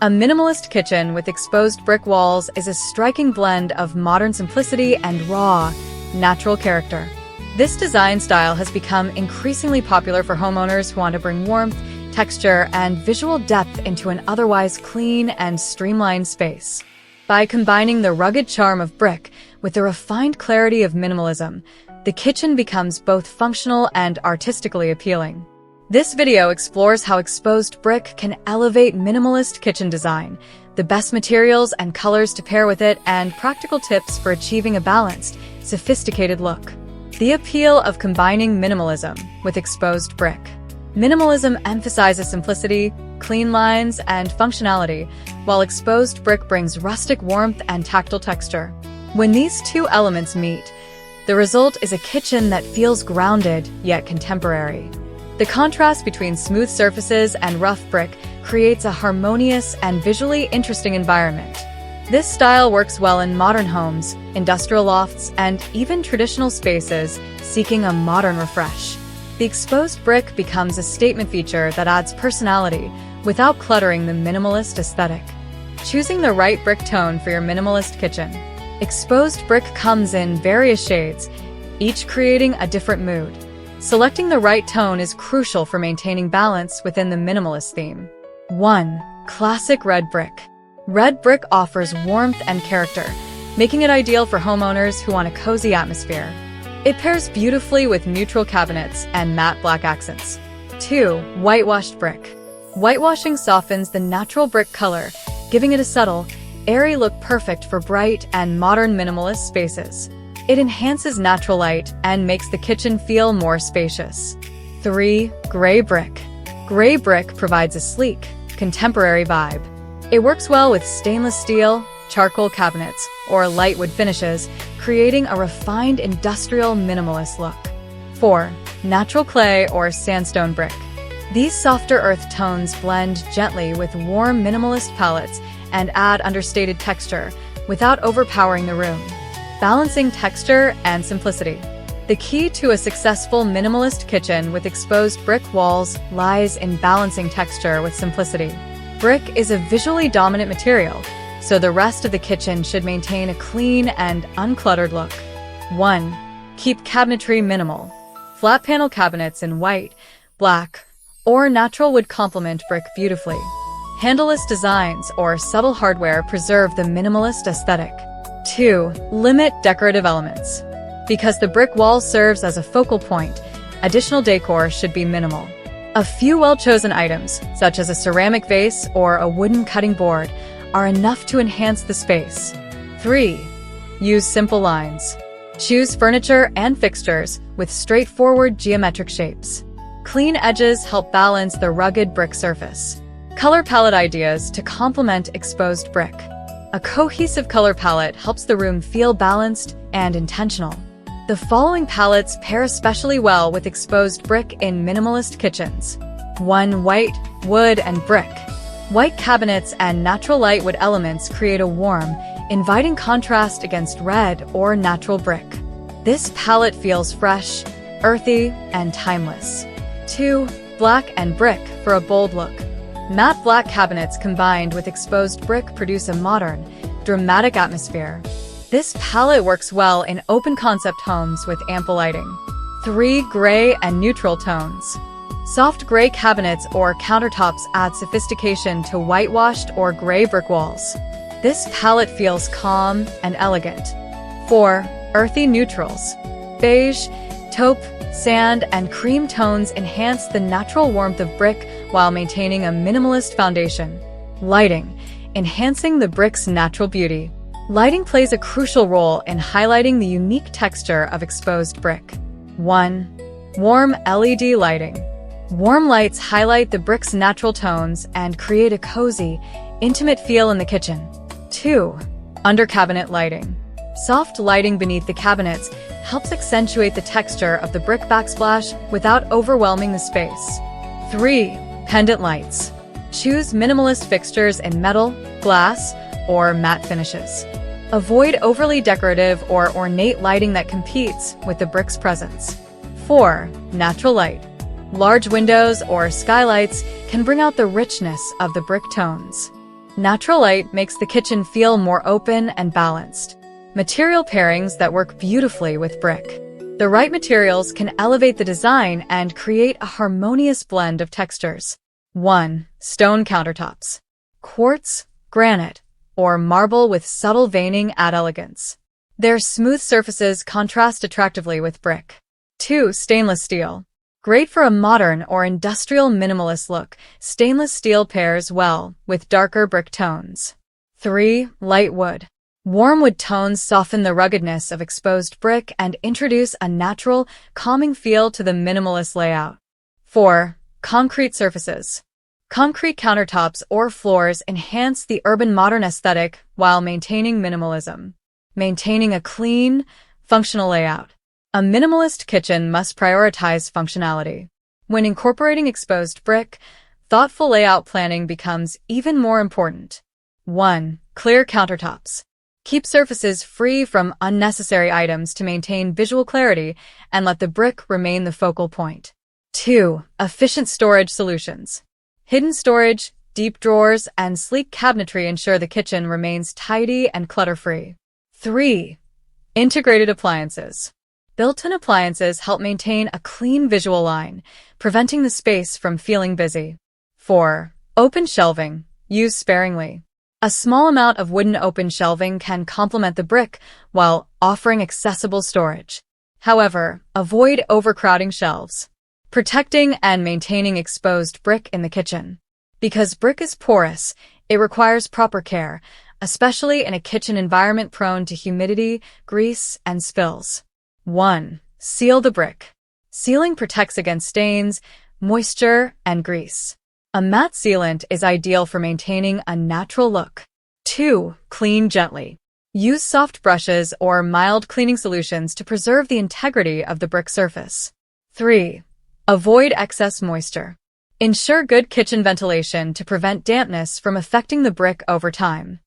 A minimalist kitchen with exposed brick walls is a striking blend of modern simplicity and raw, natural character. This design style has become increasingly popular for homeowners who want to bring warmth, texture, and visual depth into an otherwise clean and streamlined space. By combining the rugged charm of brick with the refined clarity of minimalism, the kitchen becomes both functional and artistically appealing. This video explores how exposed brick can elevate minimalist kitchen design, the best materials and colors to pair with it, and practical tips for achieving a balanced, sophisticated look. The appeal of combining minimalism with exposed brick. Minimalism emphasizes simplicity, clean lines, and functionality, while exposed brick brings rustic warmth and tactile texture. When these two elements meet, the result is a kitchen that feels grounded yet contemporary. The contrast between smooth surfaces and rough brick creates a harmonious and visually interesting environment. This style works well in modern homes, industrial lofts, and even traditional spaces seeking a modern refresh. The exposed brick becomes a statement feature that adds personality without cluttering the minimalist aesthetic. Choosing the right brick tone for your minimalist kitchen. Exposed brick comes in various shades, each creating a different mood. Selecting the right tone is crucial for maintaining balance within the minimalist theme. 1. Classic red brick. Red brick offers warmth and character, making it ideal for homeowners who want a cozy atmosphere. It pairs beautifully with neutral cabinets and matte black accents. 2. Whitewashed brick. Whitewashing softens the natural brick color, giving it a subtle, airy look perfect for bright and modern minimalist spaces. It enhances natural light and makes the kitchen feel more spacious. 3. Gray brick. Gray brick provides a sleek, contemporary vibe. It works well with stainless steel, charcoal cabinets, or light wood finishes, creating a refined industrial minimalist look. 4. Natural clay or sandstone brick. These softer earth tones blend gently with warm minimalist palettes and add understated texture without overpowering the room. Balancing texture and simplicity. The key to a successful minimalist kitchen with exposed brick walls lies in balancing texture with simplicity. Brick is a visually dominant material, so the rest of the kitchen should maintain a clean and uncluttered look. 1. Keep cabinetry minimal. Flat panel cabinets in white, black, or natural wood complement brick beautifully. Handleless designs or subtle hardware preserve the minimalist aesthetic. 2. Limit decorative elements. Because the brick wall serves as a focal point, additional decor should be minimal. A few well-chosen items, such as a ceramic vase or a wooden cutting board, are enough to enhance the space. 3. Use simple lines. Choose furniture and fixtures with straightforward geometric shapes. Clean edges help balance the rugged brick surface. Color palette ideas to complement exposed brick. A cohesive color palette helps the room feel balanced and intentional. The following palettes pair especially well with exposed brick in minimalist kitchens. 1. White, wood, and brick. White cabinets and natural light wood elements create a warm, inviting contrast against red or natural brick. This palette feels fresh, earthy, and timeless. 2. Black and brick for a bold look. Matte black cabinets combined with exposed brick produce a modern, dramatic atmosphere. This palette works well in open-concept homes with ample lighting. 3. Gray and neutral tones. Soft gray cabinets or countertops add sophistication to whitewashed or gray brick walls. This palette feels calm and elegant. 4. Earthy neutrals. Beige, taupe, sand, and cream tones enhance the natural warmth of brick while maintaining a minimalist foundation. Lighting, enhancing the brick's natural beauty. Lighting plays a crucial role in highlighting the unique texture of exposed brick. 1. Warm LED lighting. Warm lights highlight the brick's natural tones and create a cozy, intimate feel in the kitchen. 2. Under cabinet lighting. Soft lighting beneath the cabinets helps accentuate the texture of the brick backsplash without overwhelming the space. 3. Pendant lights. Choose minimalist fixtures in metal, glass, or matte finishes. Avoid overly decorative or ornate lighting that competes with the brick's presence. 4. Natural light. Large windows or skylights can bring out the richness of the brick tones. Natural light makes the kitchen feel more open and balanced. Material pairings that work beautifully with brick. The right materials can elevate the design and create a harmonious blend of textures. 1. Stone countertops. Quartz, granite, or marble with subtle veining add elegance. Their smooth surfaces contrast attractively with brick. 2. Stainless steel. Great for a modern or industrial minimalist look, stainless steel pairs well with darker brick tones. 3. Light wood. Warm wood tones soften the ruggedness of exposed brick and introduce a natural, calming feel to the minimalist layout. 4. Concrete surfaces. Concrete countertops or floors enhance the urban modern aesthetic while maintaining minimalism. Maintaining a clean, functional layout. A minimalist kitchen must prioritize functionality. When incorporating exposed brick, thoughtful layout planning becomes even more important. 1. Clear countertops. Keep surfaces free from unnecessary items to maintain visual clarity and let the brick remain the focal point. 2. Efficient storage solutions. Hidden storage, deep drawers, and sleek cabinetry ensure the kitchen remains tidy and clutter-free. 3. Integrated appliances. Built-in appliances help maintain a clean visual line, preventing the space from feeling busy. 4. Open shelving. Use sparingly. A small amount of wooden open shelving can complement the brick while offering accessible storage. However, avoid overcrowding shelves. Protecting and maintaining exposed brick in the kitchen. Because brick is porous, it requires proper care, especially in a kitchen environment prone to humidity, grease, and spills. 1. Seal the brick. Sealing protects against stains, moisture, and grease. A matte sealant is ideal for maintaining a natural look. 2. Clean gently. Use soft brushes or mild cleaning solutions to preserve the integrity of the brick surface. 3. Avoid excess moisture. Ensure good kitchen ventilation to prevent dampness from affecting the brick over time.